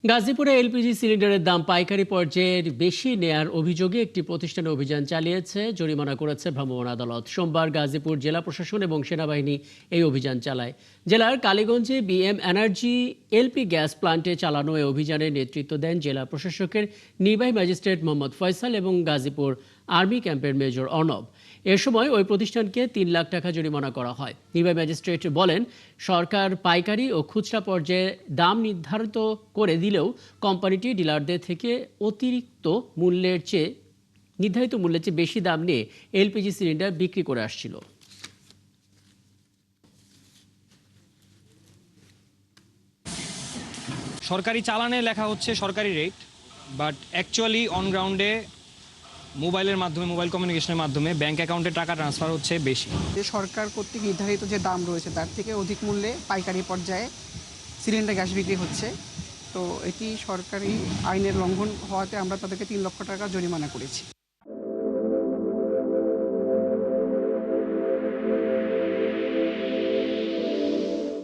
গাজীপুরে এলপিজি সিলিন্ডারের দাম পাইকারি পর্যায়ের বেশি নেয়ার অভিযোগে একটি প্রতিষ্ঠানে অভিযান চালিয়েছে, জরিমানা করেছে ভ্রাম্যমাণ আদালত। সোমবার গাজীপুর জেলা প্রশাসন এবং সেনাবাহিনী এই অভিযান চালায়। জেলার কালীগঞ্জে বিএম এনার্জি এলপি গ্যাস প্লান্টে চালানো এই অভিযানের নেতৃত্ব দেন জেলা প্রশাসকের নির্বাহী ম্যাজিস্ট্রেট মোহাম্মদ ফয়সাল এবং গাজীপুর আর্মি ক্যাম্পের মেজর অর্ণব। এ সময় ওই প্রতিষ্ঠানকে ৩ লাখ টাকা জরিমানা করা হয়। নির্বাহী ম্যাজিস্ট্রেট বলেন, সরকার পাইকারি ও খুচরা পর্যায়ে দাম নির্ধারিত করে দিলেও কোম্পানিটি ডিলারদের থেকে অতিরিক্ত নির্ধারিত মূল্যের চেয়ে বেশি দাম নিয়ে এলপিজি সিলিন্ডার বিক্রি করে আসছিল। সরকারি চালানে লেখা হচ্ছে সরকারি রেট, বাট অ্যাকচুয়ালি অন গ্রাউন্ডে মোবাইল কমিউনিকেশনের মাধ্যমে ব্যাংক অ্যাকাউন্টে টাকা ট্রান্সফার হচ্ছে বেশি। যে সরকার কর্তৃক নির্ধারিত যে দাম রয়েছে তার থেকে অধিক মূল্যে পাইকারি পর্যায়ে সিলিন্ডার গ্যাস বিক্রি হচ্ছে। তো এটি সরকারি আইনের লঙ্ঘন হওয়াতে আমরা তাদেরকে ৩ লক্ষ টাকা জরিমানা করেছি।